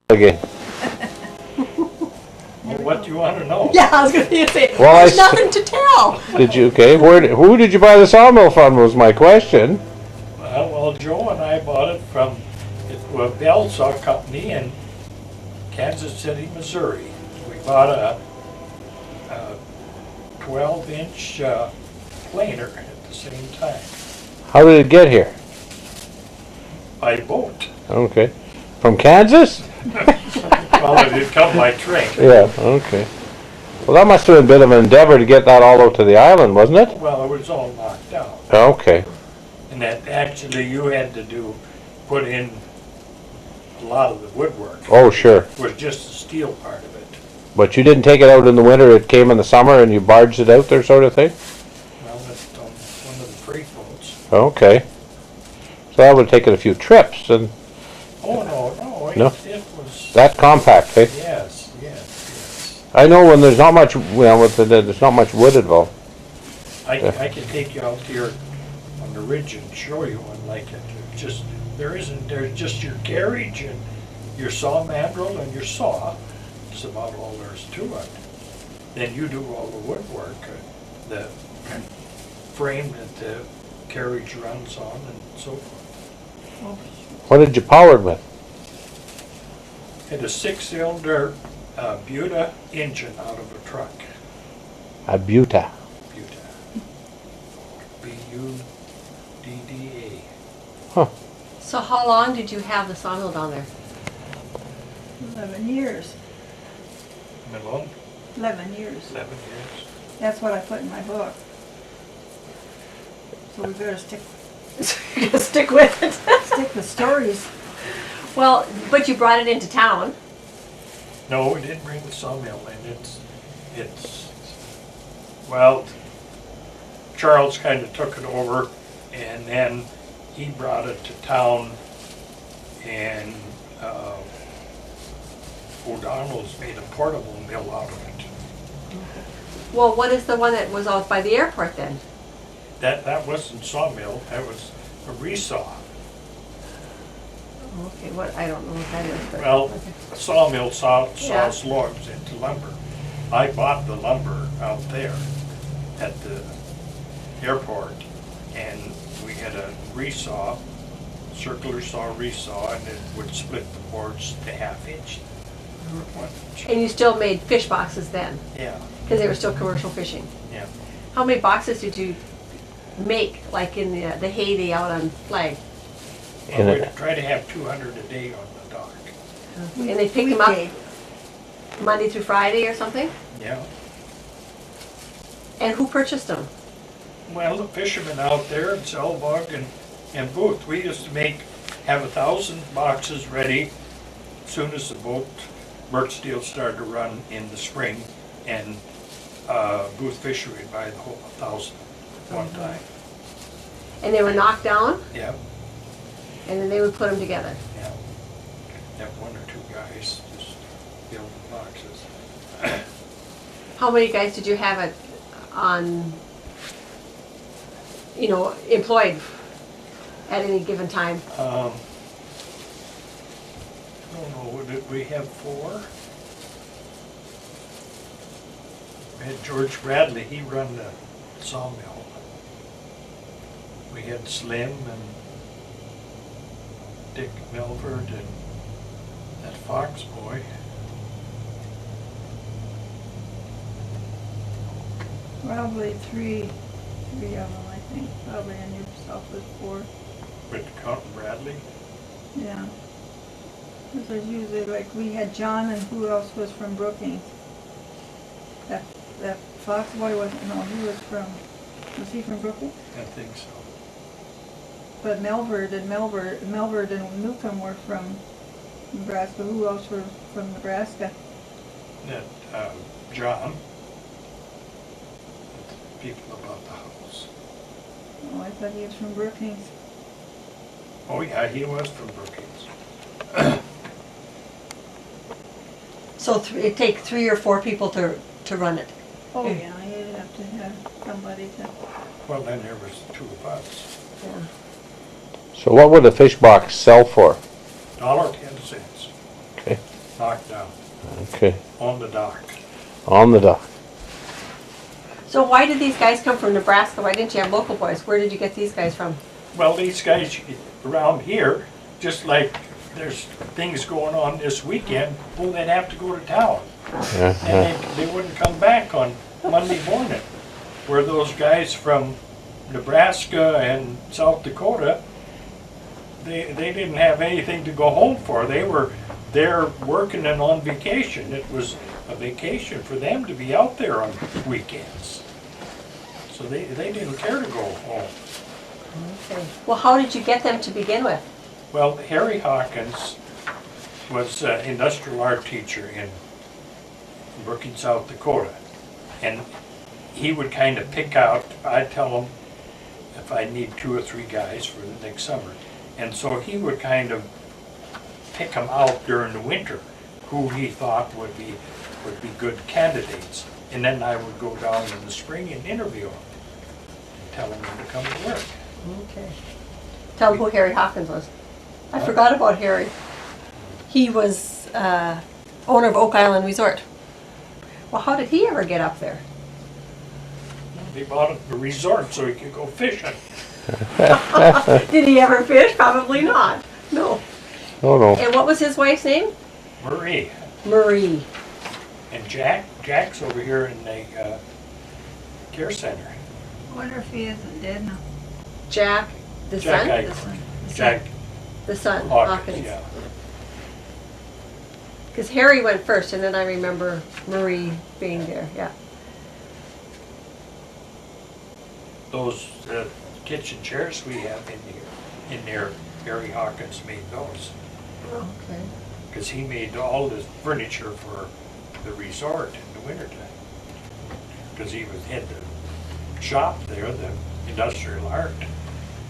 again. Well, what do you want to know? Yeah, I was going to say, Well, there's nothing to tell. Did you, okay, who did you buy the sawmill from was my question. Well, Joe and I bought it from a Bell Saw Company in Kansas City, Missouri. We bought a 12-inch planer at the same time How did it get here? by boat. Okay. From Kansas? Well, it did come by train. Yeah, okay. Well, that must have been a bit of an endeavor to get that all out to the island, wasn't it? Well, it was all knocked out. Okay. And that actually you had to put in a lot of the woodwork. Oh, sure. It was just the steel part of it. But you didn't take it out in the winter, it came in the summer and you barged it out there sort of thing? Well, that's on one of the freight boats. Okay. So that would have taken a few trips and Oh, No? It was, that compact, eh? yes. I know when there's not much, well, there's not much wood involved. I can take you out here on the ridge and show you one like it. Just, there's just your carriage and your saw mandrel and your saw. That's about all there is to it. Then you do all the woodwork, the frame that the carriage runs on and so forth. What did you power it with? Had a 6-cylinder Buda engine out of a truck. A Buta. Buda. B-U-D-D-A. Huh. So how long did you have the sawmill down there? 11 years. Malone, 11 years. 11 years. That's what I put in my book. So we better stick You're gonna stick with it. with stories. Well, but you brought it into town. No, we didn't bring the sawmill in. It's, well, Charles kind of took it over and then he brought it to town and O'Donnell's made a portable mill out of it. Well, what is the one that was out by the airport then? That wasn't sawmill, that was a resaw. Okay, what, I don't know what that is, but. Well, okay. a sawmill Yeah. saws logs into lumber. I bought the lumber out there at the airport, and we had a resaw, circular saw resaw, and it would split the boards to 1/2 inch. 1 inch. And you still made fish boxes then, Yeah, because they were still commercial fishing. yeah. How many boxes did you make, like in the heyday out on Flag? In Well, it. we try to have 200 a day on the dock. And they pick them up Weekday. Monday through Friday or something? Yeah. And who purchased them? Well, the fishermen out there in Selvog and Booth, we used to have 1,000 boxes ready as soon as the boat, Birchdale started to run in the spring, and Booth Fishery would buy the whole 1,000 one time. And they were knocked down, Yeah, and then they would put them together. yeah. Have 1 or 2 guys just building boxes. How many guys did you have on, employed at any given time? I don't know, did we have 4? We had George Bradley, he run the sawmill. We had Slim and Dick Milford and that Fox boy. Probably three of them, I think. Probably, and yourself was 4. With Counting Bradley. Yeah. Because there's usually, like, we had John, and who else was from Brookings? That Fox boy wasn't, no, he was he from Brookings? I think so. But Melverd and Newcomb were from Nebraska. Who else were from Nebraska? That John. People about the house. Oh, I thought he was from Brookings. Oh yeah, he was from Brookings. So it takes 3 or 4 people to run it. Oh, yeah, you'd have to have somebody to... Well, then there was 2 of us. Yeah. So what would a fish box sell for? $1.10. Okay. knocked down Okay. on the dock. On the dock. So why did these guys come from Nebraska? Why didn't you have local boys? Where did you get these guys from? Well, these guys around here, just like there's things going on this weekend, well, they'd have to go to town. Yeah. And they wouldn't come back on Monday morning. Where those guys from Nebraska and South Dakota, they didn't have anything to go home for. They were there working and on vacation. It was a vacation for them to be out there on weekends. So they didn't care to go home. Okay. Well, how did you get them to begin with? Well, Harry Hawkins was an industrial art teacher in Brookings, South Dakota. And he would kind of pick out, I'd tell him if I need 2 or 3 guys for the next summer. And so he would kind of pick them out during the winter, who he thought would be good candidates. And then I would go down in the spring and interview them and tell them when to come to work. Okay. Tell them who Harry Hawkins was. I forgot about Harry. He was owner of Oak Island Resort. Well, how did he ever get up there? They bought a resort so he could go fishing. Did he ever fish? Probably not. No. Oh no. And what was his wife's name? Marie. Marie. And Jack's over here in the care center. I wonder if he isn't dead now. Jack, the Jack son? Eichler. The son. Jack The son, Hawkins, Hawkins. yeah. Because Harry went first, and then I remember Marie being there, yeah. Those kitchen chairs we have in there, Harry Hawkins made those. Okay. Because he made all the furniture for the resort in the wintertime. Because he had the shop there, the industrial art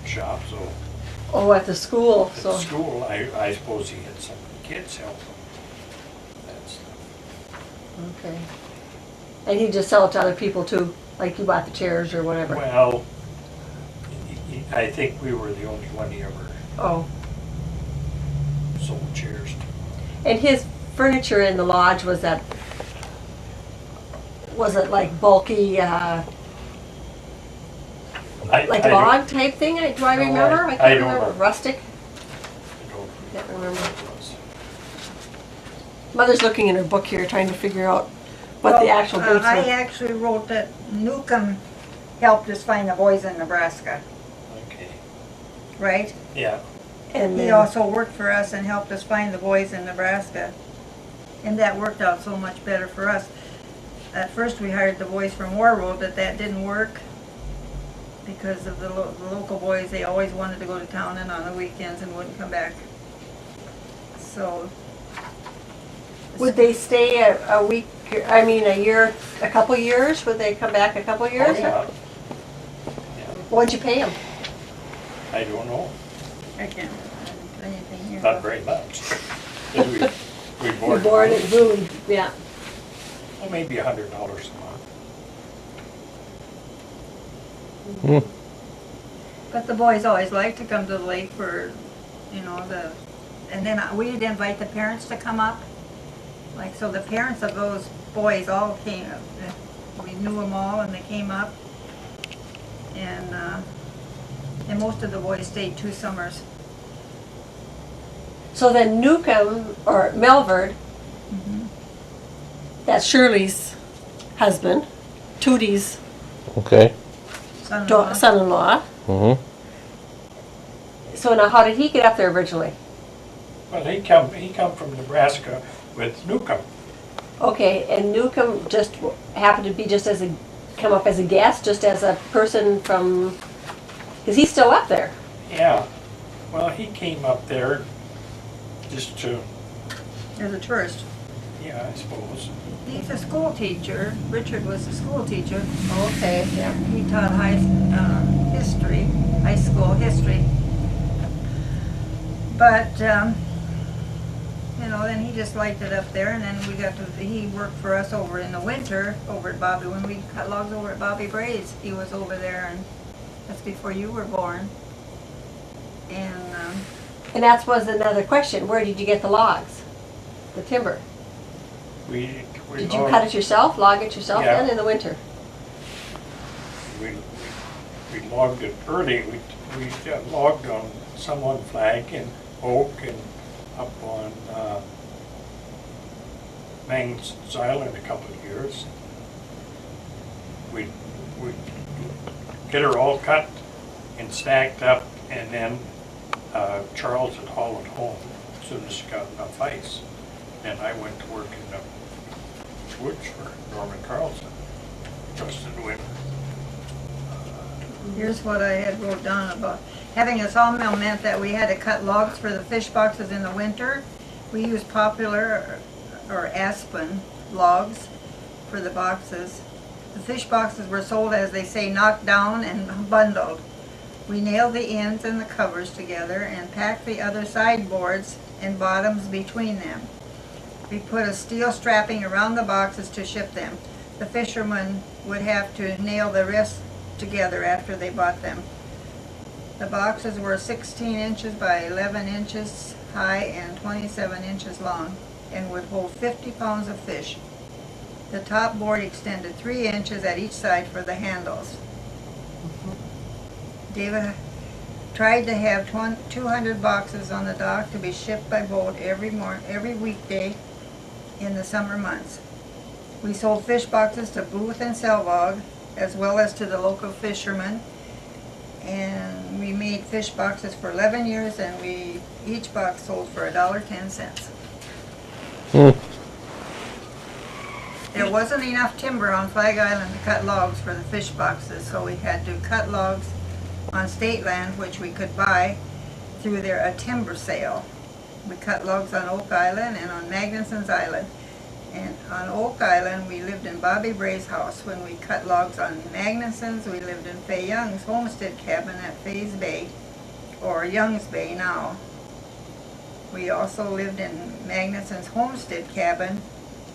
shop, so Oh, at the school, at so. school, I suppose he had some kids help him. That stuff. Okay. And he just sell it to other people too, like you bought the chairs or whatever? Well, I think we were the only one he ever Oh. sold chairs to. And his furniture in the lodge, was it like bulky, like I log type thing? Do I No, remember? I can't don't remember. know. Rustic? don't Can't remember. what it was. Mother's looking in her book here, trying to figure out what the actual dates I were. actually wrote that Newcomb helped us find the boys in Nebraska, Okay, right? yeah. And He then, also worked for us and helped us find the boys in Nebraska. And that worked out so much better for us. At first we hired the boys from Warroad, but that didn't work because of the local boys. They always wanted to go to town and on the weekends and wouldn't come back. So would they stay a week, a year, a couple years? Would they come back a couple years? Oh, yeah. Yeah, What'd you pay them? I don't know, I can't remember anything here. not very much. We You boarded. board and food, yeah. Well, maybe $100 a month. But the boys always liked to come to the lake for, and then we'd invite the parents to come up. Like, so the parents of those boys all came, we knew them all and they came up. And most of the boys stayed 2 summers. So then Newcomb, or Melvard, that's Shirley's husband, Tootie's Okay. Son-in-law. son-in-law. Mm-hmm. So now how did he get up there originally? Well, he come from Nebraska with Newcomb. Okay, and Newcomb just happened to be come up as a guest, just as a person from, because he's still up there. Yeah, well, he came up there just to, As a tourist. yeah, I suppose. He's a school teacher. Richard was a school teacher. Okay, yeah. He taught high school history. But, then he just liked it up there, and then he worked for us over in the winter, over at Bobby, when we cut logs over at Bobby Bray's. He was over there, and that's before you were born. And, And that was another question, where did you get the logs? the timber? We Did you cut it yourself, log it yourself Yeah. then in the winter? We logged it early. We logged on someone Flag and Oak and up on Magnuson Island a couple of years. We'd get her all cut and stacked up, and then Charles would haul it home as soon as she got enough ice. And I went to work in the woods for Norman Carlson, just in the winter. Here's what I had wrote down about having a sawmill meant that we had to cut logs for the fish boxes in the winter. We used poplar or aspen logs for the boxes. The fish boxes were sold, as they say, knocked down and bundled. We nailed the ends and the covers together and packed the other sideboards and bottoms between them. We put a steel strapping around the boxes to ship them. The fishermen would have to nail the rest together after they bought them. The boxes were 16 inches by 11 inches high and 27 inches long and would hold 50 pounds of fish. The top board extended 3 inches at each side for the handles. David tried to have 200 boxes on the dock to be shipped by boat every weekday in the summer months. We sold fish boxes to Booth and Selvog, as well as to the local fishermen, and we made fish boxes for 11 years, and each box sold for $1.10. There wasn't enough timber on Flag Island to cut logs for the fish boxes, so we had to cut logs on state land, which we could buy through a timber sale. We cut logs on Oak Island and on Magnuson's Island. And on Oak Island, we lived in Bobby Bray's house. When we cut logs on Magnuson's, we lived in Fay Young's homestead cabin at Fay's Bay, or Young's Bay now. We also lived in Magnuson's homestead cabin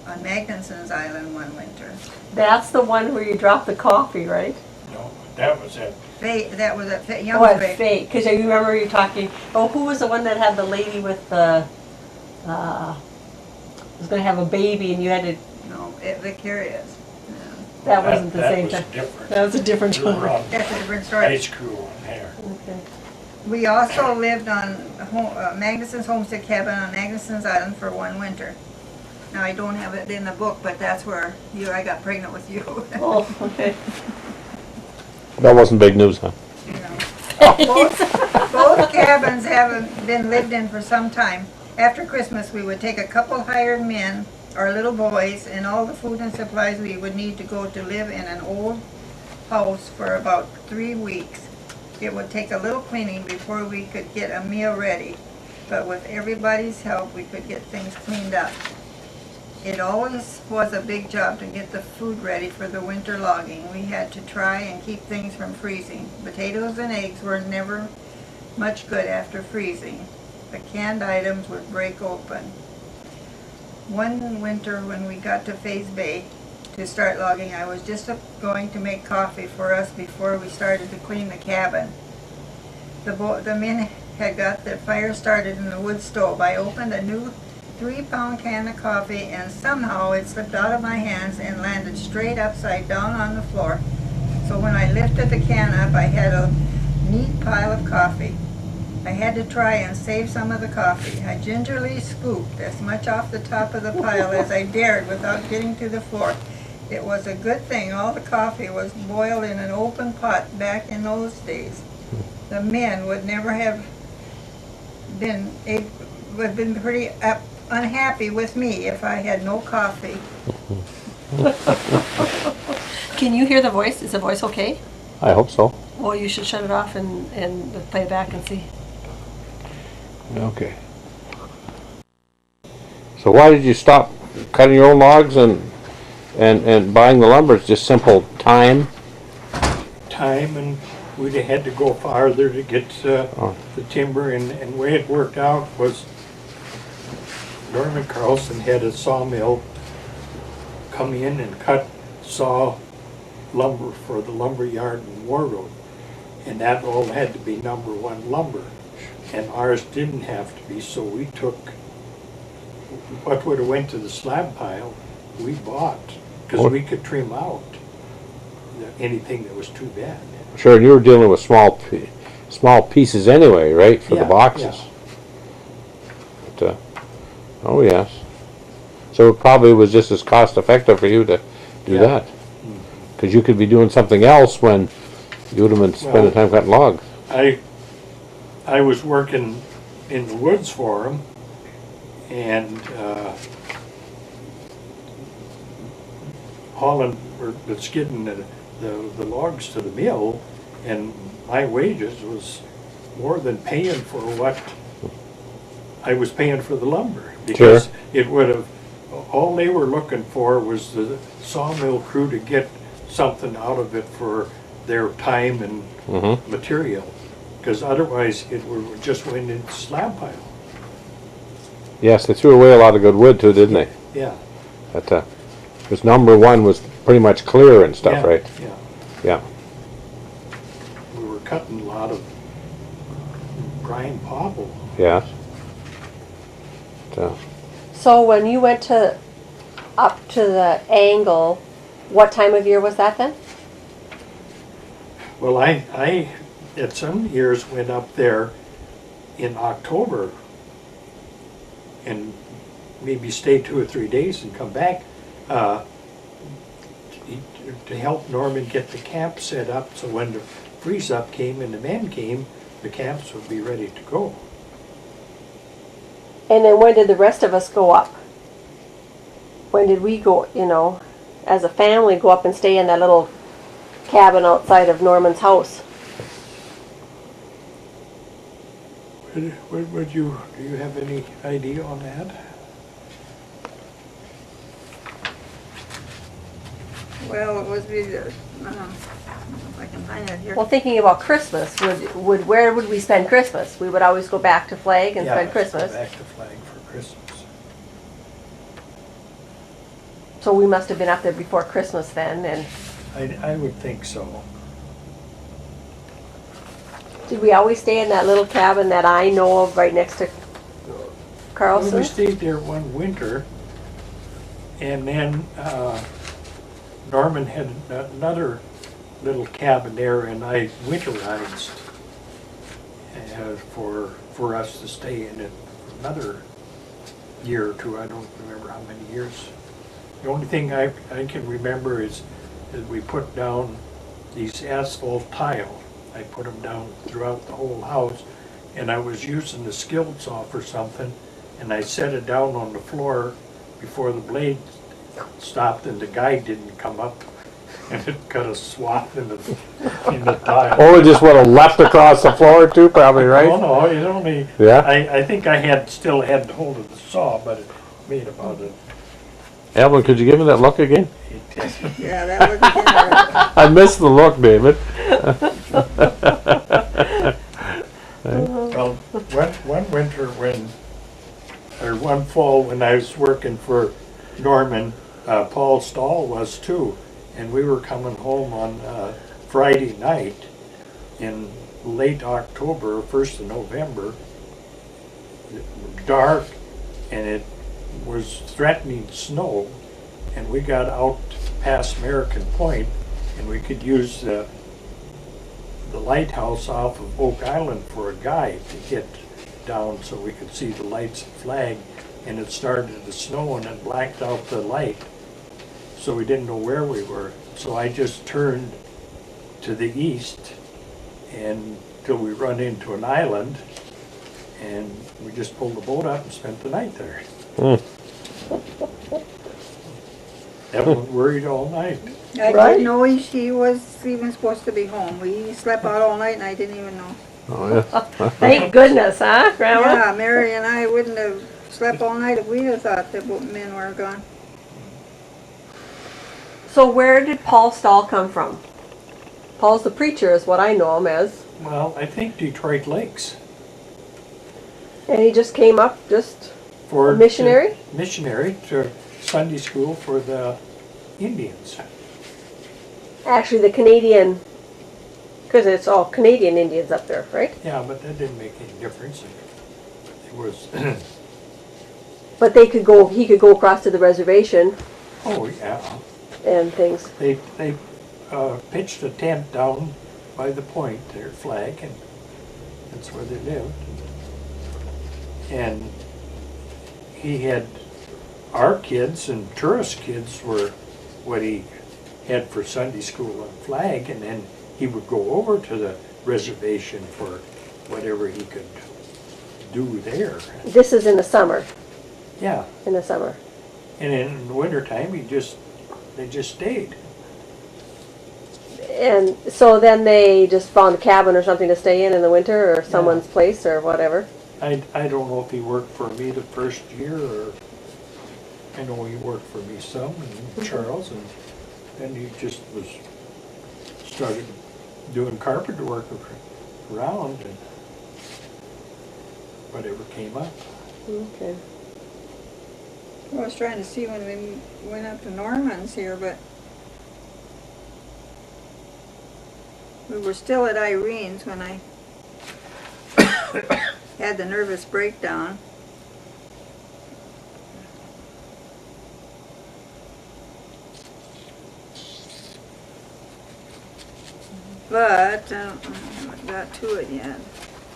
on Magnuson's Island one winter. That's the one where you drop the coffee, right? No, that was it. That was at Oh, Young's at Bay. Fate, because you remember you talking, who was the one that had the lady with the, was going to have a baby and you had to, No, at Vicarious. that wasn't the same That time. was different. That was a different We were one. on That's a different story. ice crew on there. Okay. We also lived on Magnuson's homestead cabin on Magnuson's Island for one winter. Now, I don't have it in the book, but that's where I got pregnant with you. Oh, okay. That wasn't big news, huh? You know. Both cabins haven't been lived in for some time. After Christmas, we would take a couple hired men, our little boys, and all the food and supplies we would need to go to live in an old house for about 3 weeks. It would take a little cleaning before we could get a meal ready, but with everybody's help, we could get things cleaned up. It always was a big job to get the food ready for the winter logging. We had to try and keep things from freezing. Potatoes and eggs were never much good after freezing. The canned items would break open. One winter when we got to Fay's Bay to start logging, I was just going to make coffee for us before we started to clean the cabin. The men had got the fire started in the wood stove. I opened a new 3-pound can of coffee and somehow it slipped out of my hands and landed straight upside down on the floor. So when I lifted the can up, I had a neat pile of coffee. I had to try and save some of the coffee. I gingerly scooped as much off the top of the pile as I dared without getting to the floor. It was a good thing all the coffee was boiled in an open pot back in those days. The men would never have been pretty unhappy with me if I had no coffee. Can you hear the voice? Is the voice okay? I hope so. Well, you should shut it off and play it back and see. Okay. So why did you stop cutting your own logs and buying the lumber? It's just simple time? Time, and we'd have had to go farther to get the timber, and the way it worked out was Norman Carlson had a sawmill come in and saw lumber for the lumber yard in Warroad, and that all had to be #1 lumber, and ours didn't have to be, so we what would have went to the slab pile, we bought, because Oh. we could trim out anything that was too bad. Sure, and you were dealing with small pieces anyway, right, for the Yeah, boxes? But, oh, yes. So it probably was just as cost effective for you to do Yeah. that. Because you could be doing something else when you would have been spending Well- time cutting logs. I was working in the woods for them, and hauling or skidding the logs to the mill, and my wages was more than paying for what I was paying for the lumber. Because it would have, all they were looking for was the sawmill crew to get something out of it for their time and Mm-hmm. material, because otherwise it would just went into slab pile. Yes, they threw away a lot of good wood too, didn't they? Yeah. That, because number one was pretty much clear and stuff, Yeah, right? Yeah. Yeah. We were cutting a lot of Brian popple. Yeah. So, So when you went up to the Angle, what time of year was that then? Well, I at some years went up there in October and maybe stay 2 or 3 days and come back to help Norman get the camp set up, so when the freeze up came and the men came, the camps would be ready to go. And then when did the rest of us go up? When did we go, as a family, go up and stay in that little cabin outside of Norman's house? Do you have any idea on that? Well, it was either, if I can find it here. Well, thinking about Christmas, where would we spend Christmas? We would always go back to Flag and spend Yeah, Christmas. back to Flag for Christmas. So we must have been up there before Christmas then. And I would think so. did we always stay in that little cabin that I know of right next to Well, Carlson? we stayed there one winter, and then Norman had another little cabin there, and I winterized for us to stay in it another year or two. I don't remember how many years. The only thing I can remember is that we put down these asphalt tile. I put them down throughout the whole house, and I was using the skill saw for something, and I set it down on the floor before the blade stopped, and the guy didn't come up, and it cut a swath in the tile. or we just would have left across the floor too, probably, Oh, right? no, it only, Yeah. I think I still had hold of the saw, but it made about it. Evelyn, could you give me that look again? Yeah, that was interesting. I missed the look, David. Well, one winter one fall when I was working for Norman, Paul Stahl was too, and we were coming home on Friday night in late October, 1st of November, dark, and it was threatening snow, and we got out past American Point, and we could use the lighthouse off of Oak Island for a guide to get down so we could see the lights of Flag, and it started to snow and it blacked out the light, so we didn't know where we were. So I just turned to the east and till we run into an island, and we just pulled the boat up and spent the night there. Evelyn worried all night. I Right. didn't know she was even supposed to be home. We slept out all night and I didn't even know. Oh, yeah. Thank goodness, huh, Grandma? Yeah, Mary and I wouldn't have slept all night if we'd have thought the men were gone. So where did Paul Stahl come from? Paul's the preacher is what I know him as. Well, I think Detroit Lakes. And he just came up For A missionary? Missionary to Sunday school for the Indians. actually the Canadian, because it's all Canadian Indians up there, right? Yeah, but that didn't make any difference. It was, But he could go across to the reservation Oh, yeah. and things. They pitched a tent down by the point, their flag, and that's where they lived. And he had, our kids and tourist kids were what he had for Sunday school and flag, and then he would go over to the reservation for whatever he could do there. This is in the summer. Yeah, In the summer. and in the wintertime, they just stayed. And so then they just found a cabin or something to stay in the winter, or someone's place or whatever. I don't know if he worked for me the first year, or I know he worked for me some, and Charles, and then he just started doing carpenter work around, and whatever came up. Okay. I was trying to see when we went up to Norman's here, but we were still at Irene's when I had the nervous breakdown. But I haven't got to it yet.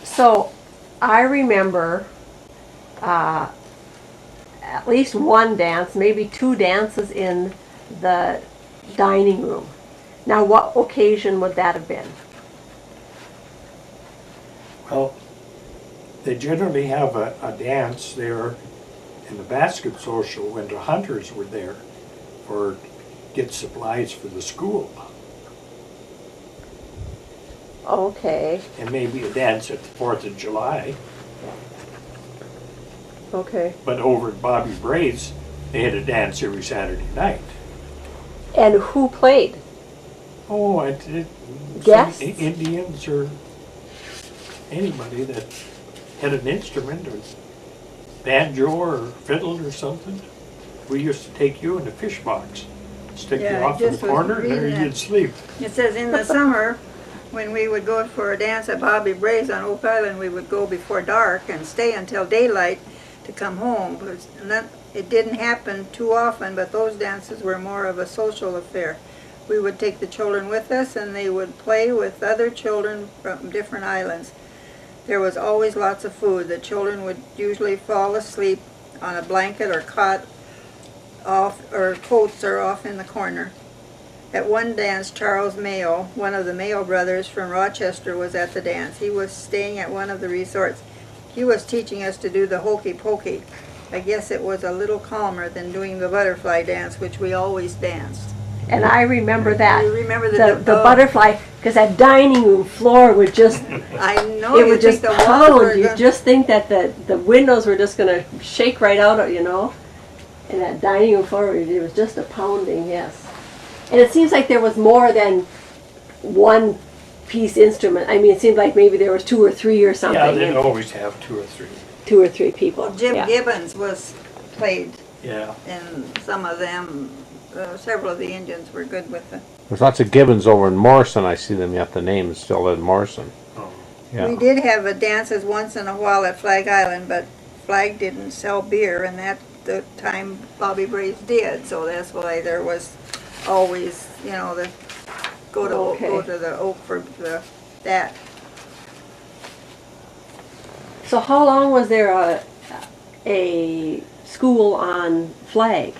So I remember at least one dance, maybe two dances in the dining room. Now, what occasion would that have been? Well, they generally have a dance there in the basket social when the hunters were there, or get supplies for the school, Okay, and maybe a dance at the 4th of July. okay. But over at Bobby Bray's, they had a dance every Saturday night. And who played? Oh, I did. Guests? Indians or anybody that had an instrument, or banjo or fiddle or something. We used to take you in the fish box, stick you Yeah, I off in the just was corner, and there reading that. you'd sleep. It says in the summer, when we would go for a dance at Bobby Bray's on Oak Island, we would go before dark and stay until daylight to come home. It didn't happen too often, but those dances were more of a social affair. We would take the children with us, and they would play with other children from different islands. There was always lots of food. The children would usually fall asleep on a blanket or cot off, or coats are off in the corner. At one dance, Charles Mayo, one of the Mayo brothers from Rochester, was at the dance. He was staying at one of the resorts. He was teaching us to do the hokey pokey. I guess it was a little calmer than doing the butterfly dance, which we always danced. And I remember that. You remember The butterfly, because that dining room floor would just, I know, it you would think just the walls were pound. You gonna- just think that the windows were just going to shake right out, And that dining room floor, it was just a pounding, yes. And it seems like there was more than one piece instrument. I mean, it seemed like maybe there was two or three or something. Yeah, they'd always have two or three. Two or three people. Well, Jim yeah. Gibbons was played, Yeah. and some of them, several of the Indians were good with it. There's lots of Gibbons over in Morrison. I see them yet. The name is still in Morrison. Oh. Yeah. We did have dances once in a while at Flag Island, but Flag didn't sell beer, and that the time Bobby Bray's did, so that's why there was always, the go to the Oak for that. So how long was there a school on Flag?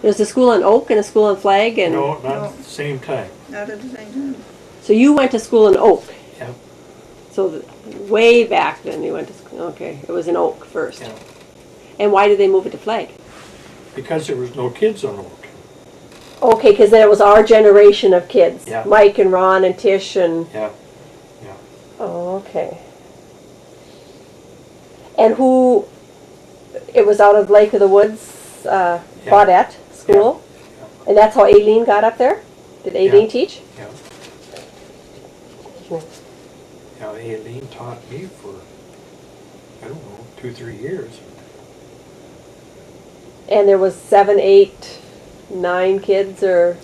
There was a school on Oak and a school on Flag, and No, not at the same time. Not at the same time. so you went to school in Oak. Yeah. So way back then you went to school. Okay, it was in Oak first. Yeah. And why did they move it to Flag? Because there was no kids on Oak. Okay, because then it was our generation of kids. Yeah. Mike and Ron and Tish and. Yeah. Oh, okay. And who? It was out of Lake of the Woods, Baudette School, and that's how Aileen got up there. Did Aileen teach? Yeah. Now, Aileen taught me for, I don't know, 2-3 years. And there was 7, 8, 9 kids, or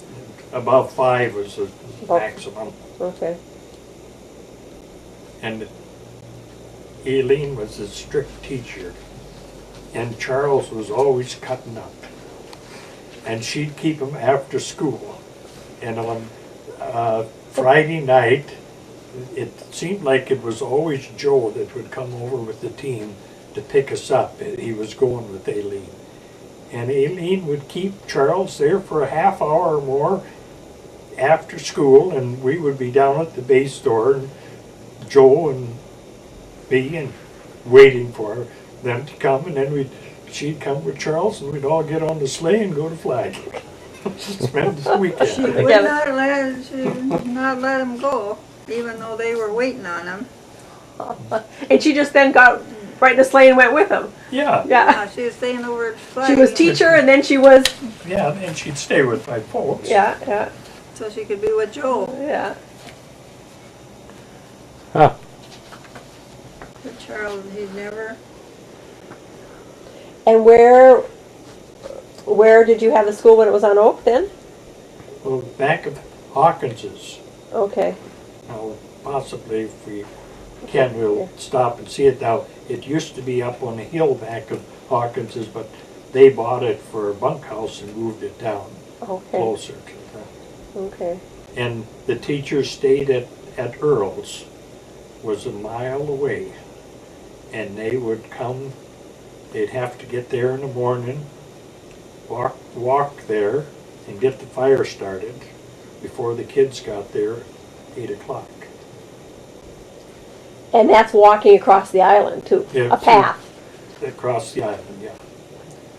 About 5 was the About- maximum. okay. And Aileen was a strict teacher. and Charles was always cutting up. And she'd keep him after school. And on Friday night, it seemed like it was always Joe that would come over with the team to pick us up. He was going with Aileen. And Aileen would keep Charles there for a half hour or more after school, and we would be down at the base store, and Joe and me, and waiting for them to come, and then she'd come with Charles, and we'd all get on the sleigh and go to Flag. Spend the She weekend. would not let him go, even though they were waiting on him. And she just then got right in the sleigh and went with him. Yeah, Yeah. She was staying over at Flag. She was teacher and then she was, yeah, and she'd stay with my folks. yeah. So she could be with Joe. Yeah. Huh. But Charles, he's never, And where did you have the school when it was on Oak then? Well, back of Hawkins's. Okay. Now, possibly if we can, we'll stop and see it now. It used to be up on a hill back of Hawkins's, but they bought it for a bunkhouse and moved it down Okay. closer to that. Okay. And the teachers stayed at Earl's, was a mile away. And they would come, they'd have to get there in the morning, walk there, and get the fire started before the kids got there, 8 o'clock. And that's walking across the island too, Yeah, a path. Across the island, yeah.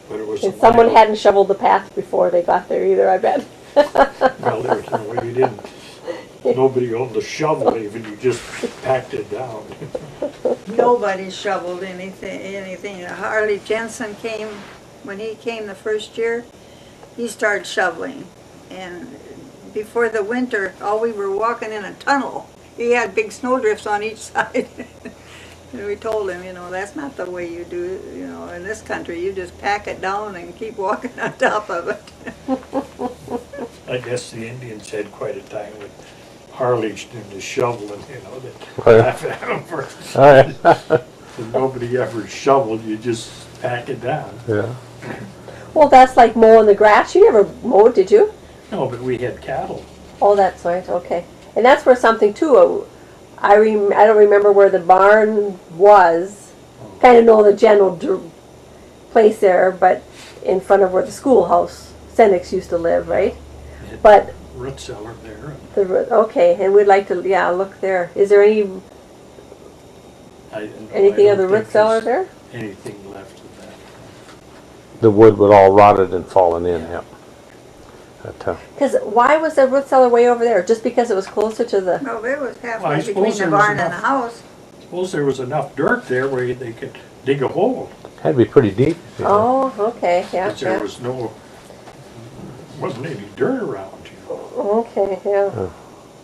But it was a And someone mile. hadn't shoveled the path before they got there either, I bet. Well, there was no way you didn't. Nobody owned the shovel even, you just packed it down. nobody shoveled anything. Harley Jensen came, when he came the first year, he started shoveling. And before the winter, we were walking in a tunnel. He had big snowdrifts on each side. And we told him, that's not the way you do it, in this country. You just pack it down and keep walking on top of it. I guess the Indians had quite a time with Harleys doing the shoveling, that Right. laugh at them for. All right. And nobody ever shoveled, you just pack it down. Yeah. Well, that's like mowing the grass. You never mowed, did you? No, but we had cattle. Oh, that's right. Okay. And that's where something too. I don't remember where the barn was. Kind of know the general place there, but in front of where the schoolhouse Senex used to live, right? We had But root cellar there. okay, and we'd like to look there. Is there anything of the root cellar there? Anything left of that. The wood would all rotted and fallen in, yeah. Because why was the root cellar way over there? Just because it was closer to the. No, it was Well, I halfway suppose between the there was barn and the enough. house. Suppose there was enough dirt there where they could dig a hole. Had to be pretty deep. Oh, okay, yeah, Because there yeah. wasn't any dirt around here. Okay, yeah.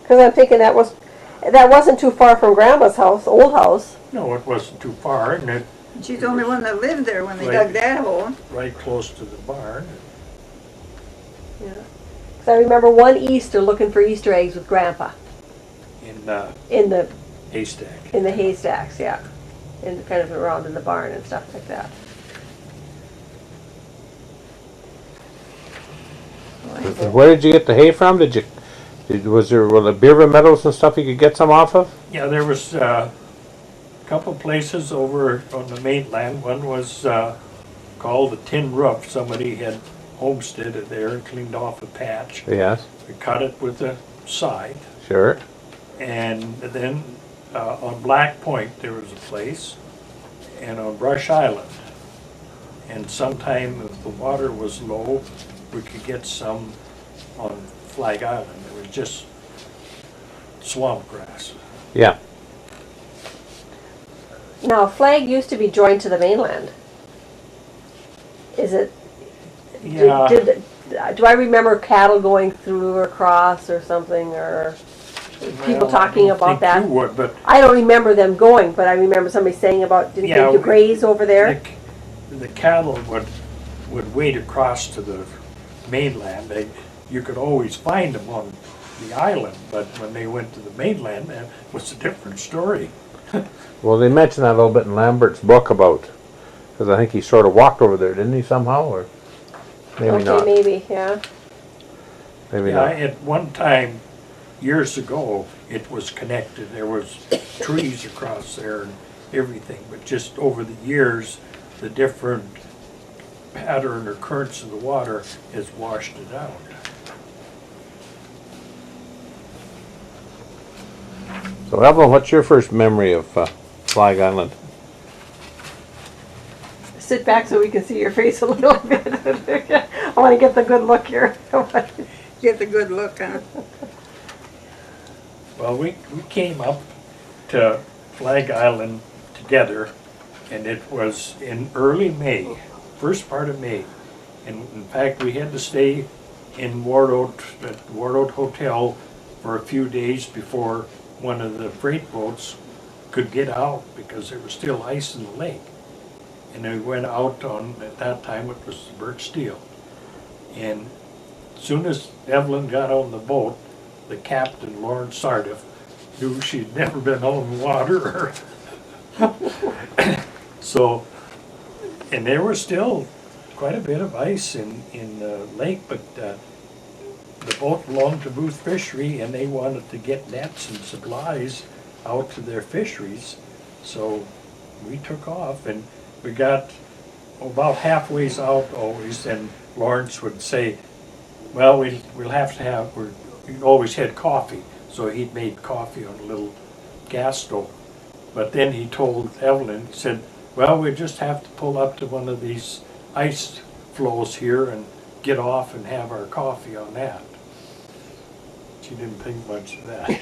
Because I'm thinking that wasn't too far from Grandma's house, old house. No, it wasn't too far, and it She's the only one that lived there when they Right. dug that hole. right close to the barn. Yeah. 'Cause I remember one Easter looking for Easter eggs with Grandpa In in the haystack. haystacks, yeah, and kind of around in the barn and stuff like that. Where did you get the hay from? Was there the beaver meadows and stuff you could get some off of? Yeah, there was a couple places over on the mainland. One was called the Tin Roof. Somebody had homesteaded there and cleaned off a patch. Yes, We cut it with a scythe. sure. And then on Black Point there was a place, and on Brush Island. And sometime if the water was low, we could get some on Flag Island. It was just swamp grass. Yeah. Now, Flag used to be joined to the mainland. Is it? Yeah, Do I remember cattle going through or across or something, or people well, talking I don't about think that? you would, but I don't remember them going, but I remember somebody saying about, didn't Yeah, they graze over there? the cattle would wade across to the mainland. You could always find them on the island, but when they went to the mainland, that was a different story. Well, they mentioned that a little bit in Lambert's book about Because I think he sort of walked over there, didn't he, somehow, or maybe Okay, not? maybe, yeah. Maybe Yeah, not. at one time, years ago, it was connected. There was trees across there and everything, but just over the years, the different pattern or currents of the water has washed it out. So Evelyn, what's your first memory of Flag Island? Sit back so we can see your face a little bit. I want to get the good look here. Get the good look, huh? Well, we came up to Flag Island together, and it was in early May, first part of May. And in fact, we had to stay in Warroad, at the Warroad Hotel for a few days before one of the freight boats could get out because there was still ice in the lake. And we went out on, at that time it was the Birch Steel. And as soon as Evelyn got on the boat, the captain, Lauren Sardiff, knew she'd never been on water. So, and there was still quite a bit of ice in the lake, but the boat belonged to Booth Fishery, and they wanted to get nets and supplies out to their fisheries. So we took off, and we got about halfway out always, and Lawrence would say, well, we'll have to have, we always had coffee, so he'd made coffee on a little gas stove. But then he told Evelyn, he said, well, we just have to pull up to one of these ice floes here and get off and have our coffee on that. She didn't think much of that.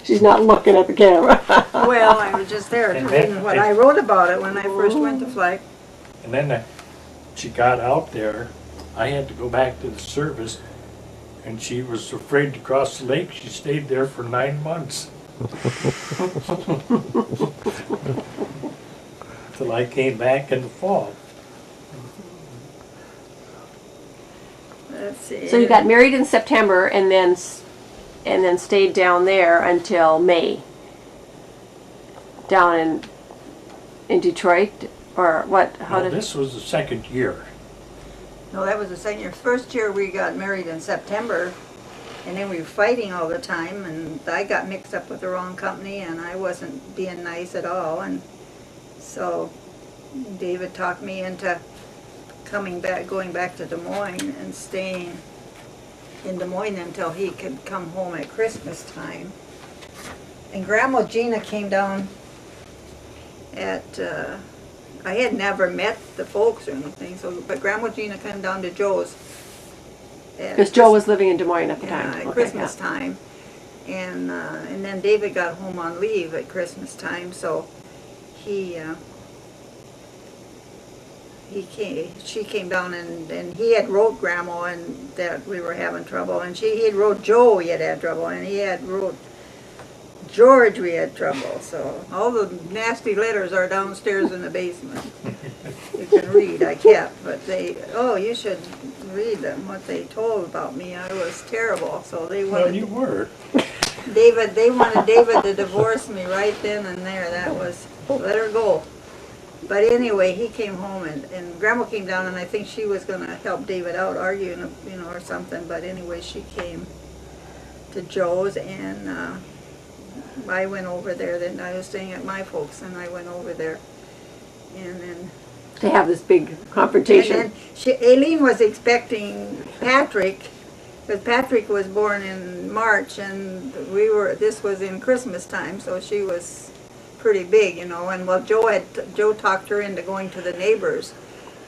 She's not looking at the camera. Well, I was just there And reading then what I wrote about it when I first went to Flag. And then she got out there, I had to go back to the service, and she was afraid to cross the lake. She stayed there for 9 months. Till I came back in the fall. Let's see. So you got married in September and then stayed down there until May. Down in Detroit, or what? How No, did? this was the second year. No, that was the second year. First year we got married in September, and then we were fighting all the time, and I got mixed up with the wrong company, and I wasn't being nice at all, and so David talked me into going back to Des Moines and staying in Des Moines until he could come home at Christmas time. And Grandma Gina came down at, I had never met the folks or anything, but Grandma Gina came down to Joe's. Because Joe was living in Des Moines at the time. At Okay, Christmas yeah. time. And then David got home on leave at Christmas time, so she came down and he had wrote Grandma and that we were having trouble, and he had wrote Joe he had trouble, and he had wrote George we had trouble, so all the nasty letters are downstairs in the basement. You can read, I kept, but you should read them, what they told about me. I was terrible, so they Well, wanted you were. they wanted David to divorce me right then and there. That was, let her go. But anyway, he came home and Grandma came down, and I think she was going to help David out arguing, or something. But anyway, she came to Joe's, and I went over there. Then I was staying at my folks, and I went over there. And then To have this big confrontation. Aileen was expecting Patrick, because Patrick was born in March, and this was in Christmas time, so she was pretty big, and well, Joe talked her into going to the neighbors,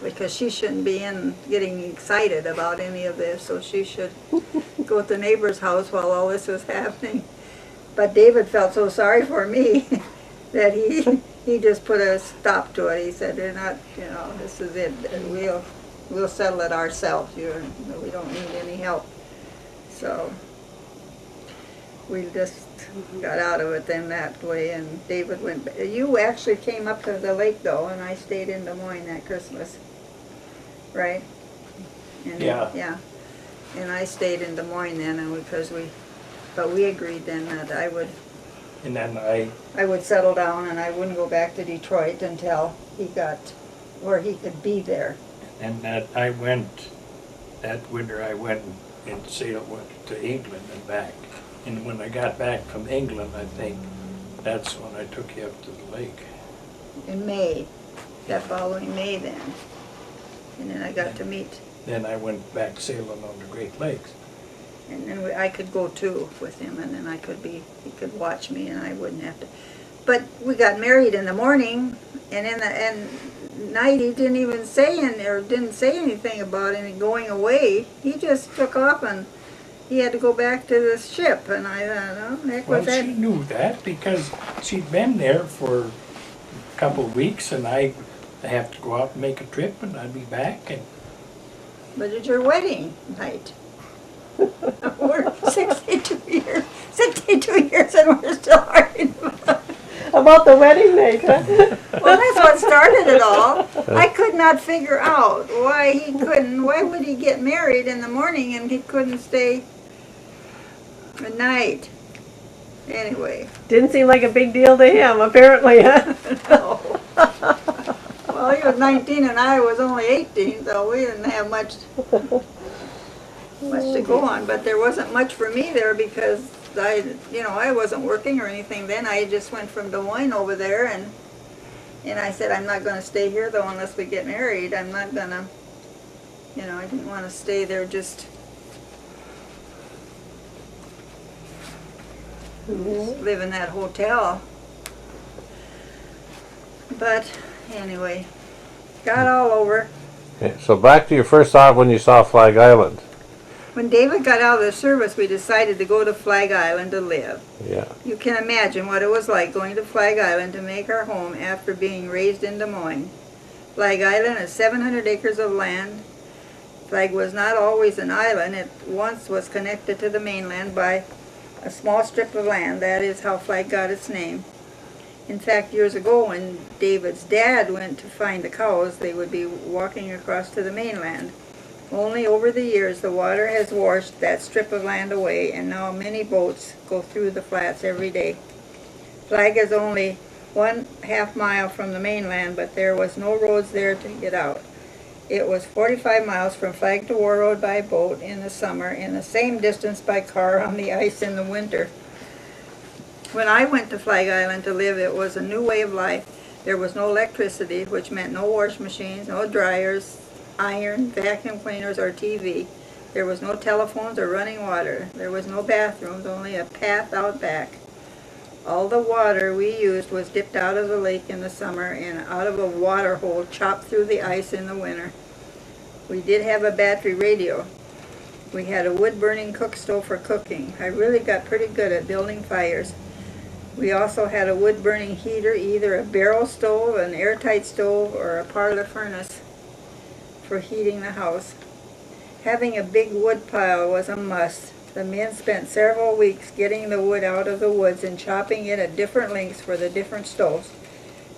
because she shouldn't be getting excited about any of this, so she should go to the neighbor's house while all this was happening. But David felt so sorry for me that he just put a stop to it. He said, "They're not, this is it. We'll settle it ourselves. We don't need any help." So we just got out of it then that way, and David went. You actually came up to the lake though, and I stayed in Des Moines at Christmas, right? And, Yeah. Yeah. And I stayed in Des Moines then, and but we agreed then that I would And then I would settle down and I wouldn't go back to Detroit until he got where he could be there. that winter I went and sailed to England and back. And when I got back from England, I think that's when I took you up to the lake. In May, that following May then. And then I got to meet, Then I went back sailing on the Great Lakes. and then I could go too with him, and then he could watch me and I wouldn't have to. But we got married in the morning, and in the night he didn't even didn't say anything about any going away. He just took off and he had to go back to the ship, and I thought, oh, heck Well, was that. she knew that because she'd been there for a couple of weeks, and I have to go out and make a trip, and I'd be back. And But it's your wedding night. We're 62 years and we're still arguing. About the wedding night, huh? Well, that's what started it all. I could not figure out why would he get married in the morning and he couldn't stay at night. Anyway. Didn't seem like a big deal to him, apparently, huh? No. Well, he was 19 and I was only 18, so we didn't have much to go on. But there wasn't much for me there because I wasn't working or anything then. I just went from Des Moines over there, and I said, I'm not going to stay here though unless we get married. I'm not going to, I didn't want to stay there just live in that hotel. But anyway, got all over. Okay, so back to your first thought when you saw Flag Island. When David got out of the service, we decided to go to Flag Island to live. Yeah. You can imagine what it was like going to Flag Island to make our home after being raised in Des Moines. Flag Island is 700 acres of land. Flag was not always an island. It once was connected to the mainland by a small strip of land. That is how Flag got its name. In fact, years ago when David's dad went to find the cows, they would be walking across to the mainland. Only over the years the water has washed that strip of land away, and now many boats go through the flats every day. Flag is only 1/2 mile from the mainland, but there was no roads there to get out. It was 45 miles from Flag to Warroad by boat in the summer, and the same distance by car on the ice in the winter. When I went to Flag Island to live, it was a new way of life. There was no electricity, which meant no wash machines, no dryers, iron, vacuum cleaners, or TV. There was no telephones or running water. There was no bathrooms, only a path out back. All the water we used was dipped out of the lake in the summer and out of a water hole chopped through the ice in the winter. We did have a battery radio. We had a wood-burning cook stove for cooking. I really got pretty good at building fires. We also had a wood-burning heater, either a barrel stove, an airtight stove, or a parlor furnace for heating the house. Having a big wood pile was a must. The men spent several weeks getting the wood out of the woods and chopping it at different lengths for the different stoves.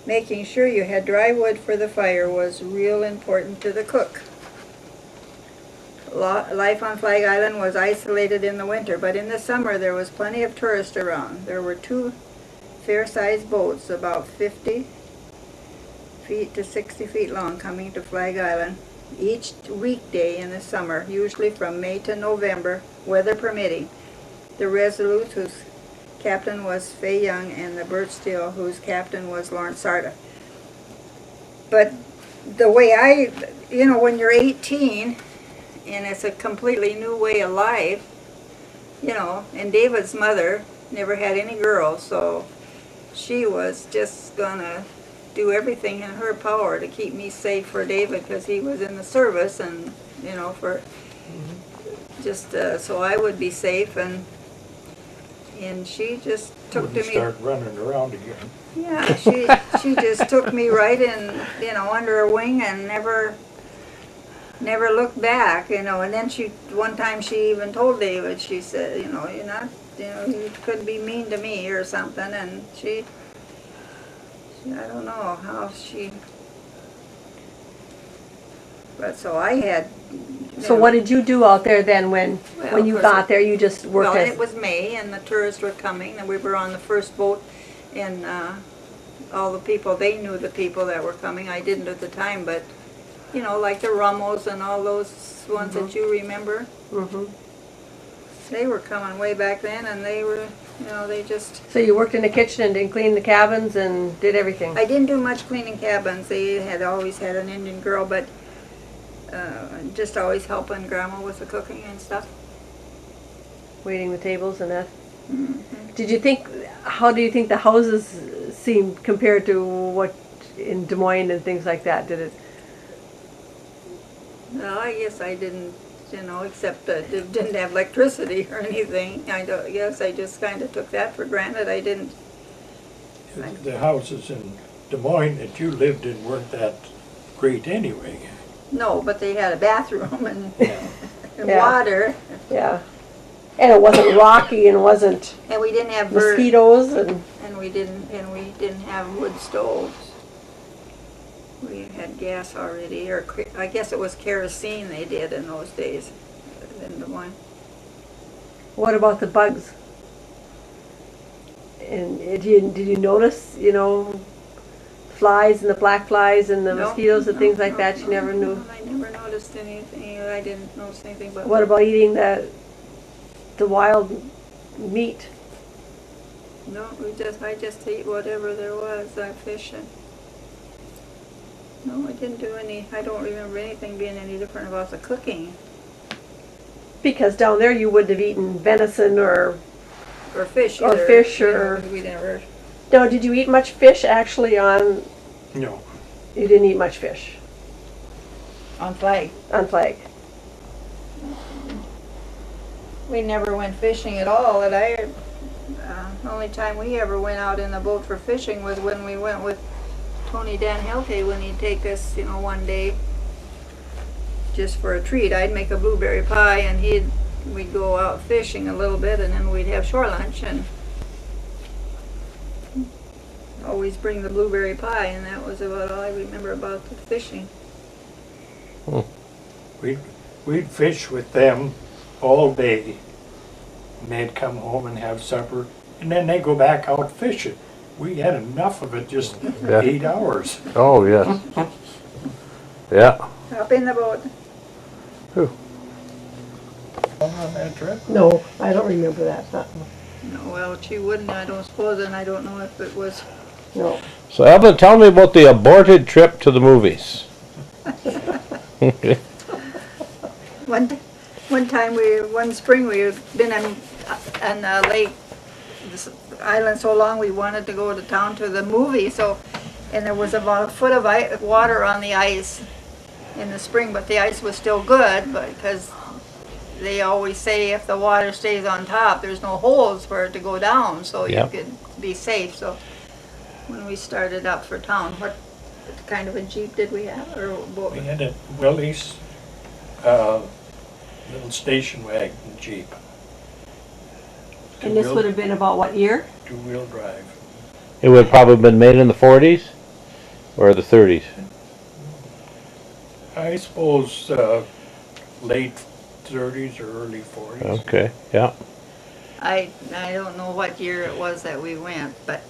Making sure you had dry wood for the fire was real important to the cook. Life on Flag Island was isolated in the winter, but in the summer there was plenty of tourists around. There were 2 fair-sized boats about 50 feet to 60 feet long coming to Flag Island each weekday in the summer, usually from May to November, weather permitting. The Resolute, whose captain was Fay Young, and the Birchsteel, whose captain was Lawrence Sarda. But the way when you're 18 and it's a completely new way of life, and David's mother never had any girls, so she was just gonna do everything in her power to keep me safe for David because he was in the service, and for just so I would be safe, and she just took to me. Start running around again. Yeah, she just took me right in, under her wing and never looked back, and then one time she even told David, she said, you're not, you could be mean to me or something, and I don't know how But so I had. So what did you do out there then when you of course got there? You just worked Well, as, it was May and the tourists were coming and we were on the first boat and all the people, they knew the people that were coming. I didn't at the time, but you know, like the Rummels and all those ones that you remember. Mhm. They were coming way back then and they were, you know, they just, So you worked in the kitchen and cleaned the cabins and did everything? I didn't do much cleaning cabins. They had always had an Indian girl, but just always helping Grandma with the cooking and stuff. Waiting the tables and that? Mhm. Did you think, how do you think the houses seemed compared to what in Des Moines and things like that? Did it? No, I guess I didn't, you know, except that it didn't have electricity or anything. I guess I just kind of took that for granted. I didn't. The houses in Des Moines that you lived in weren't that great anyway. No, but they had a bathroom and, and Yeah. water, Yeah. And it wasn't rocky and wasn't and we didn't have mosquitoes and, and we didn't have wood stoves. We had gas already, or I guess it was kerosene they did in those days in Des Moines. what about the bugs? And did you notice, you know, flies and the black flies and the No, mosquitoes and no, things like no, that? You no, never knew? no, I never noticed anything. I didn't notice anything but. What about eating the wild meat? No, I just ate whatever there was, fish and. No, I didn't do any, I don't remember anything being any different about the cooking. Because down there you wouldn't have eaten venison or, Or fish Or either. fish you know, or- 'cause we never, no, did you eat much fish actually on, No. you didn't eat much fish on Flag. on Flag? We never went fishing at all, and the only time we ever went out in the boat for fishing was when we went with Tony Dan Helte when he'd take us, you know, one day just for a treat. I'd make a blueberry pie and we'd go out fishing a little bit and then we'd have shore lunch and always bring the blueberry pie, and that was about all I remember about the fishing. We'd fish with them all day. And they'd come home and have supper, and then they'd go back out fishing. We had enough of it, just Yeah. 8 hours. Oh, yes. Yeah. Up in the boat. On that trip? No, I don't remember that. No, well, she wouldn't, I don't suppose, and I don't know if it was. No. So Evelyn, tell me about the aborted trip to the movies. One time one spring we had been on a lake, this island so long we wanted to go to town to the movie, and there was about a foot of water on the ice in the spring, but the ice was still good, because they always say if the water stays on top, there's no holes for it to go down, so Yep. you could be safe. So when we started up for town, what kind of a Jeep did we have, or what? We had a Willie's little station wagon Jeep. And this would have been about what year? Two-wheel drive. It would have probably been made in the 40s or the 30s. I suppose late 30s or early 40s. Okay, yeah. I don't know what year it was that we went, but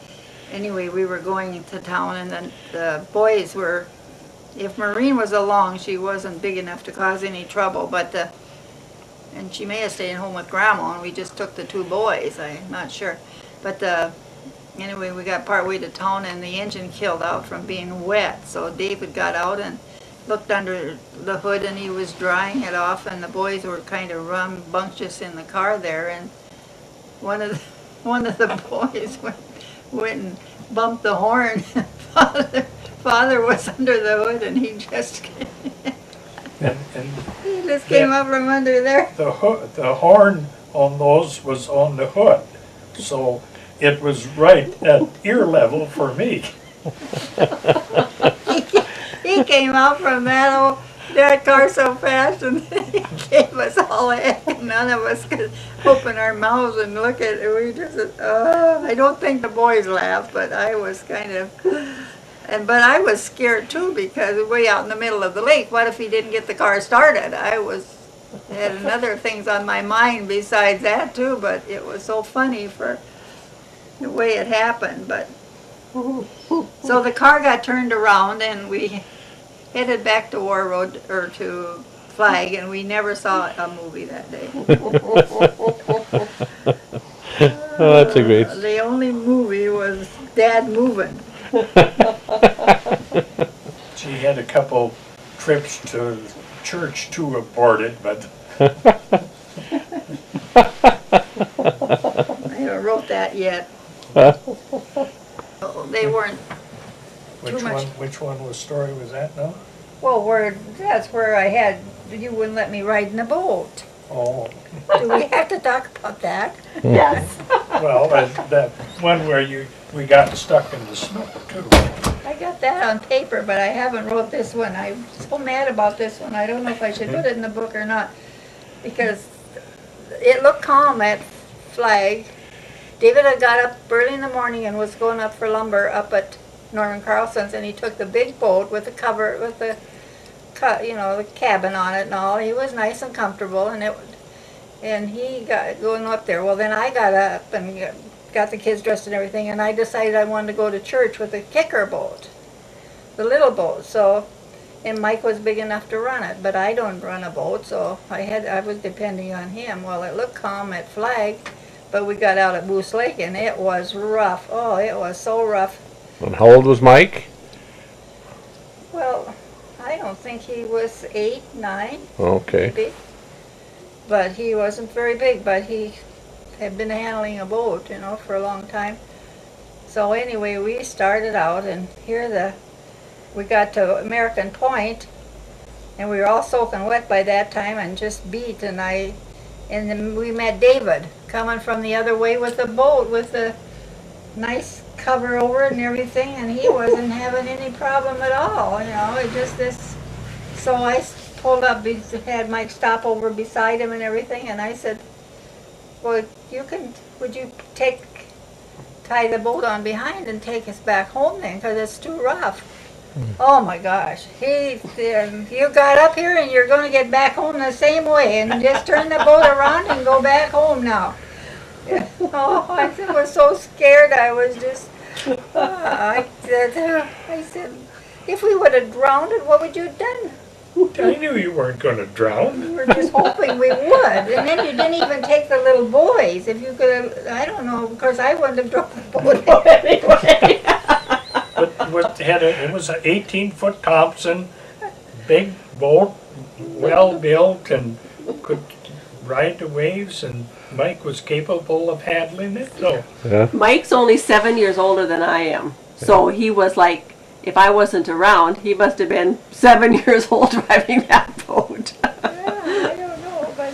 anyway, we were going to town, and then the boys were, if Maureen was along, she wasn't big enough to cause any trouble, but and she may have stayed home with Grandma, and we just took the two boys, I'm not sure. But anyway, we got partway to town, and the engine killed out from being wet, so David got out and looked under the hood, and he was drying it off, and the boys were kind of rambunctious in the car there, and one of the boys went and bumped the horn. Father was under the hood, and he just And came up from under there. the horn on those was on the hood, so it was right at ear level for me. He came out from that car so fast, and he gave us all a heck, and none of us could open our mouths and look at it. We just, I don't think the boys laughed, but I was kind of, But I was scared too because way out in the middle of the lake, what if he didn't get the car started? Had another things on my mind besides that too, but it was so funny for the way it happened. But so the car got turned around and we headed back to Warroad or to Flag, and we never saw a movie that day. Oh, that's a great. The only movie was Dad moving. She had a couple trips to church too aborted, but I haven't wrote that yet. They weren't which much. one story was that now? Well, that's where you wouldn't let me ride in the boat. Oh, Do we have to talk about that? Yes. well, that one where we got stuck in the snow too. I got that on paper, but I haven't wrote this one. I'm so mad about this one. I don't know if I should put it in the book or not. Because it looked calm at Flag. David had got up early in the morning and was going up for lumber up at Norman Carlson's, and he took the big boat with the cover, with the cabin on it and all. He was nice and comfortable, and he got going up there. Well, then I got up and got the kids dressed and everything, and I decided I wanted to go to church with the kicker boat, the little boat. So, and Mike was big enough to run it, but I don't run a boat, so I was depending on him. Well, it looked calm at Flag, but we got out at Moose Lake, and it was rough. Oh, it was so rough. And how old was Mike? Well, I don't think he was 8, 9. Okay. Maybe. But he wasn't very big, but he had been handling a boat, for a long time. So anyway, we started out, and we got to American Point, and we were all soaking wet by that time and just beat, and then we met David coming from the other way with the boat with the nice cover over it and everything, and he wasn't having any problem at all, it just this. So I pulled up, had Mike stop over beside him and everything, and I said, well, would you tie the boat on behind and take us back home then, because it's too rough. Oh my gosh, you got up here and you're going to get back home the same way, and just turn the boat around and go back home now. Oh, I was so scared. I was just, I said, if we would have drowned it, what would you have done? I knew you weren't going to drown. We were just hoping we would. And then you didn't even take the little boys. If you could have, I don't know, because I wouldn't have dropped the boat anyway. But it was an 18-foot Thompson, big boat, well built, and could ride the waves, and Mike was capable of handling it. So Yeah. Mike's only 7 years older than I am. So he was like, if I wasn't around, he must have been 7 years old driving that boat. I don't know, but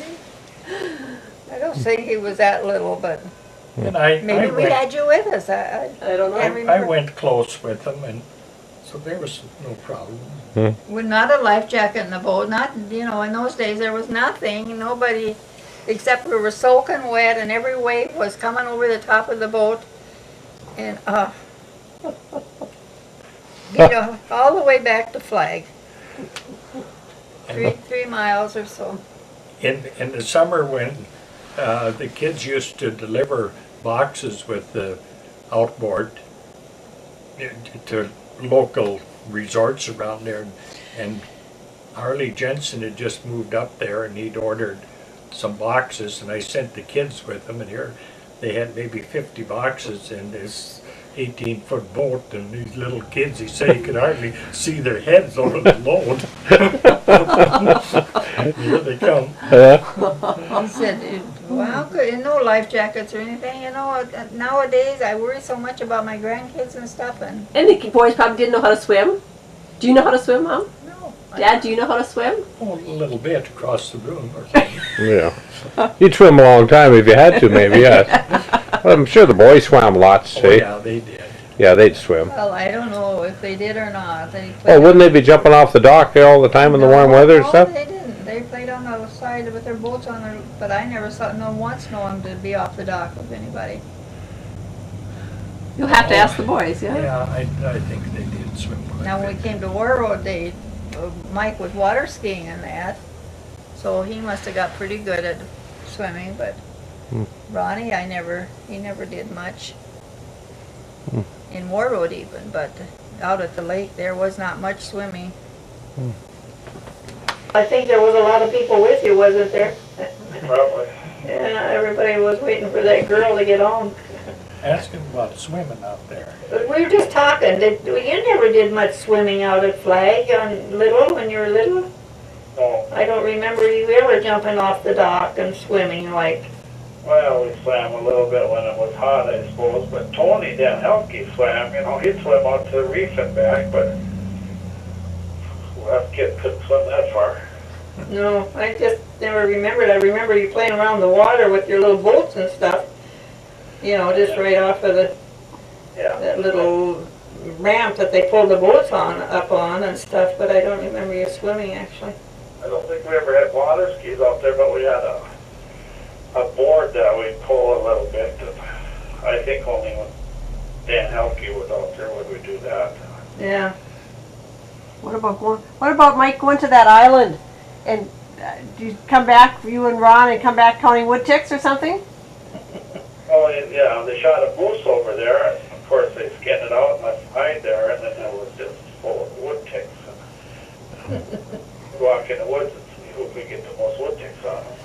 I don't think he was that little, but and maybe we had you with us. I don't know. I went close with him, and so there was no problem. With not a life jacket in the boat, in those days there was nothing, nobody, except we were soaking wet and every wave was coming over the top of the boat. And, all the way back to Flag. And 3 miles or so. in the summer when the kids used to deliver boxes with the outboard to local resorts around there, and Harley Jensen had just moved up there and he'd ordered some boxes, and I sent the kids with them, and here they had maybe 50 boxes in this 18-foot boat, and these little kids, he said he could hardly see their heads over the load. Here they come. He said, well, how could, no life jackets or anything, nowadays I worry so much about my grandkids and stuff, and And the boys probably didn't know how to swim. Do you know how to swim, Mom? no. Dad, do you know how to swim? Oh, a little bit across the room or something. Yeah. You'd swim a long time if you had to, maybe, yes. Well, I'm sure the boys swam lots, Oh, see? yeah, they did. Yeah, they'd swim. Well, I don't know if they did or not. Well, wouldn't they be jumping off the dock there all the time in the warm weather and No, stuff? they didn't. They played on the side with their boats on their, but I never saw, once know them to be off the dock with anybody. You'll have to ask the boys, yeah? Yeah, I think they did swim quite a Now, when we bit. came to Warroad, Mike was water skiing in that, so he must have got pretty good at swimming, but Ronnie, he never did much. In Warroad even, but out at the lake, there was not much swimming. I think there was a lot of people with you, wasn't there? Probably. Yeah, everybody was waiting for that girl to get home. Ask him about swimming out there. But we were just talking, you never did much swimming out at Flag when you were little? No. I don't remember you ever jumping off the dock and swimming like. Well, we swam a little bit when it was hot, I suppose, but Tony Dan Helke swam, he'd swim out to the reef and back, but us kids couldn't swim that far. No, I just never remembered. I remember you playing around the water with your little boats and stuff. Just right off of that little ramp that they pulled the boats up on and stuff, but I don't remember you swimming actually. I don't think we ever had water skis out there, but we had a board that we'd pull a little bit. And I think only when Dan Helke was out there would we do that. Yeah. What about Mike going to that island and do you come back, you and Ron, and come back counting wood ticks or something? Oh, yeah, they shot a moose over there, and of course they skinned it out and left it hide there, and then it was just full of wood ticks. And walk in the woods and see who could get the most wood ticks on them.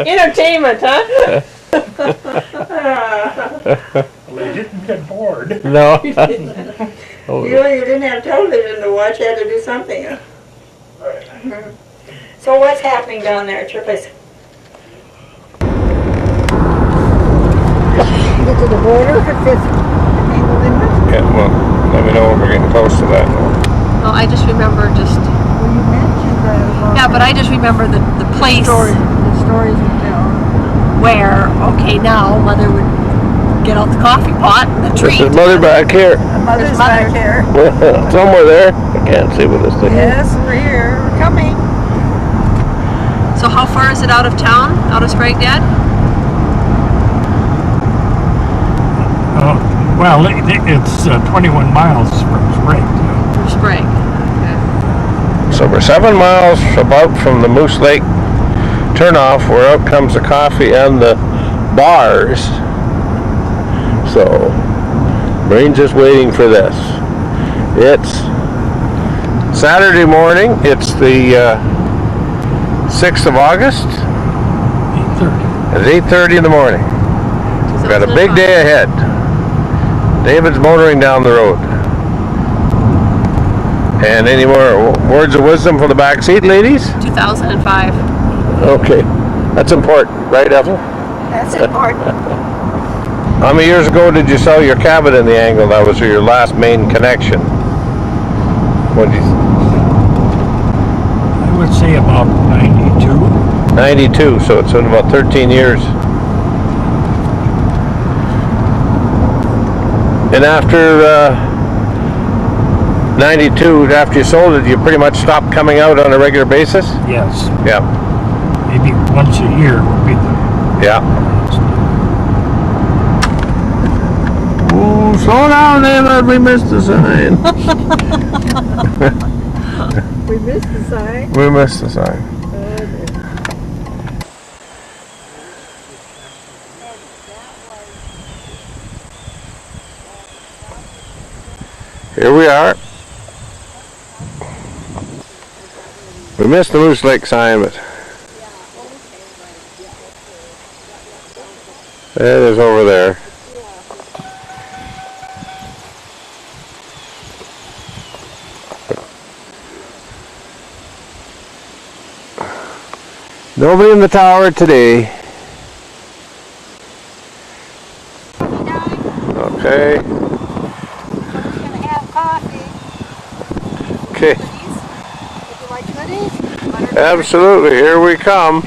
Entertainment, huh? Well, they didn't get bored. No. You didn't have television to watch, you had to do something. Huh? Right. So what's happening down there at your place? Get to the border if it's Angle Inlet? Yeah, well, let me know when we're getting close to that. No, I just remember Well, you mentioned that. yeah, but I just remember the place The stories you tell. where, okay, now Mother would get out the coffee pot and the This treat. is Mother back here. Mother's Mother. back here. Somewhere there. I can't see with this thing. Yes, we're here. We're coming. So how far is it out of town, out of Sprague, Dad? Well, it's 21 miles from Sprague. From Sprague. Okay. So we're 7 miles about from the Moose Lake turnoff, where out comes the coffee and the bars. So, Brain's just waiting for this. It's Saturday morning. It's the 6th of August. 8:30. It's 8:30 in the morning. We've got a big day ahead. David's motoring down the road. And any more words of wisdom from the back seat, ladies? 2005. Okay, that's important, right, Ethel? That's important. How many years ago did you sell your cabin in the Angle? That was your last main connection. What do you? I would say about 92. 92, so it's been about 13 years. And after 92, after you sold it, you pretty much stopped coming out on a regular basis? Yes, Yeah. maybe once a year would be the Yeah. Ooh, slow down, David, we missed the sign. We missed the sign. We missed the sign. Here we are. We missed the Moose Lake sign, but it is over there. Nobody in the tower today. Okay. Someone's gonna have coffee. Okay. Would you like goodies? Absolutely. Here we come.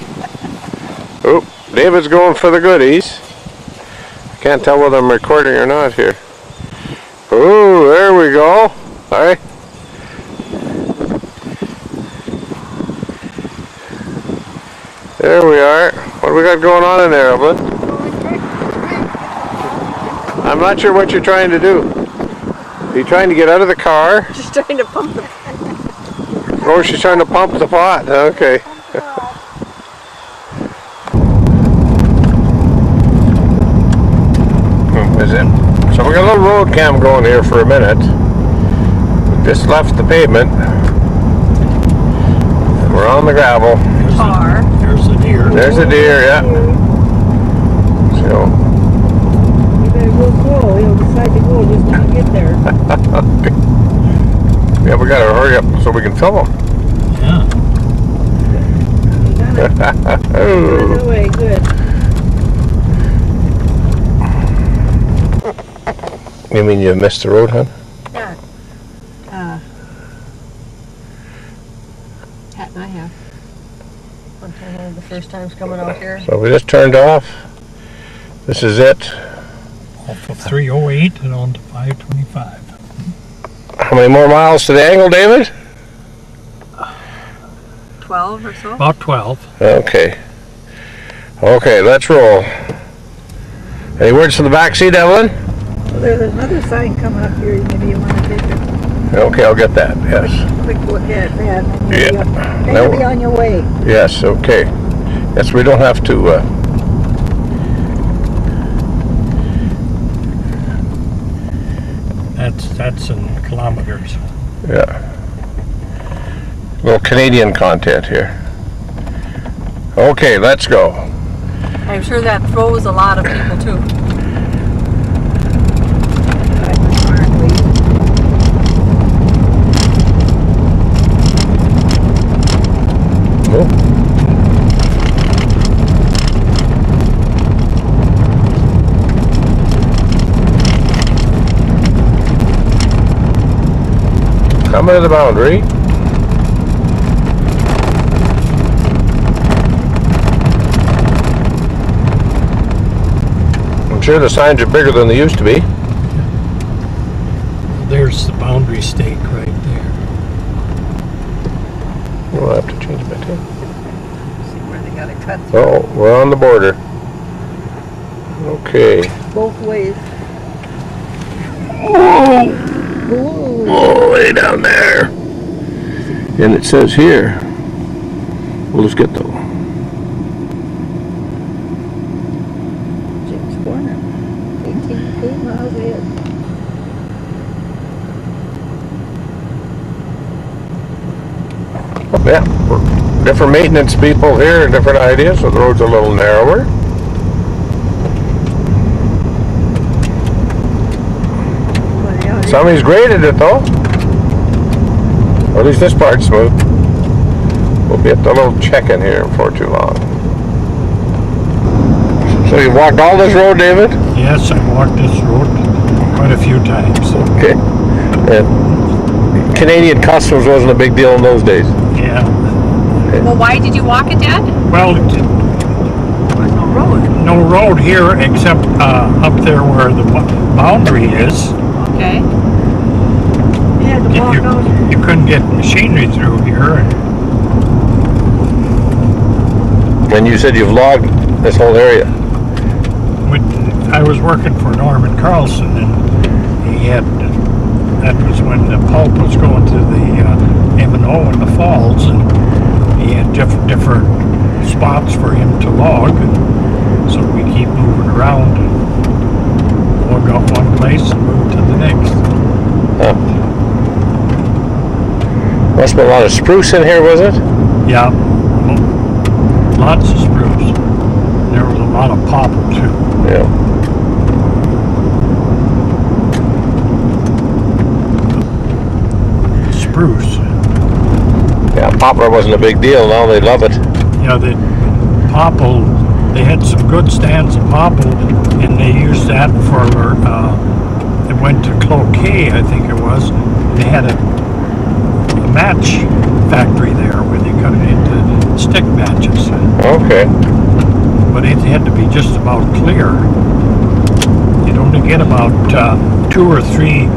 Oop. David's going for the goodies. I can't tell whether I'm recording or not here. Ooh, there we go. All right. There we are. What do we got going on in there, Evelyn? I'm not sure what you're trying to do. Are you trying to get out of the car? Just trying to pump the. Oh, she's trying to pump the pot. Okay. Is it? So we got a little road cam going here for a minute. We just left the pavement. And we're on the gravel. There's the deer. There's a deer, yeah. So. You better go slow, he'll decide to go just when you get there. Yeah, we gotta hurry up so we can film them. Yeah. You got it. Good away, good. You mean you missed the road, huh? Yeah. Pat and I have. One time, the first time's coming out here. So we just turned off. This is it. Off of 308 and on to 525. How many more miles to the Angle, David? 12 or so. About 12. Okay. Okay, let's roll. Any words from the back seat, Evelyn? Well, there's another sign coming up here, maybe you want to take a Okay, I'll get that, yes. quick look at that. And Yeah. then you'll be on your way. Yes, okay. Yes, we don't have to, That's in kilometers. yeah. Little Canadian content here. Okay, let's go. I'm sure that throws a lot of people too. Oh. Coming to the boundary. I'm sure the signs are bigger than they used to be. There's the boundary stake right there. We'll have to change my tune. See where they got to cut Oh, we're on the border. Okay. both ways. Oh, way down there. And it says here, we'll just get the James Corner, 8 miles ahead. yeah, different maintenance people here, different ideas, so the road's a little narrower. Well, yeah, Somebody's graded it though. Or at least this part's smooth. We'll be at the little check-in here before too long. So you walked all this road, David? Yes, I walked this road quite a few times. Okay. And Canadian customs wasn't a big deal in those days. Yeah. Well, why did you walk it, Dad? Well, There was no road. no road here except up there where the boundary is. Okay. you had to walk out. You couldn't get machinery through here. And you said you've logged this whole area. When I was working for Norman Carlson, and he had, that was when the pulp was going to the M&O in the falls, and he had different spots for him to log, and so we keep moving around and log off one place and move to the next. Huh. Must have been a lot of spruce in here, was it? Yeah, lots of spruce. There was a lot of popple too. Yeah. Spruce. Yeah, poplar wasn't a big deal. Now they love it. You know, the popple, they had some good stands of popple, and they used that for, it went to Cloquet, I think it was. They had a match factory there where they cut it into stick matches. Okay. But it had to be just about clear. You'd only get about 2 or 3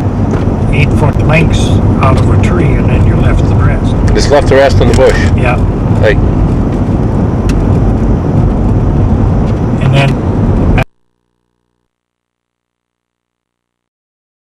8-foot lengths out of a tree, and then you left the rest. Just left the rest in the bush. Yeah. Like,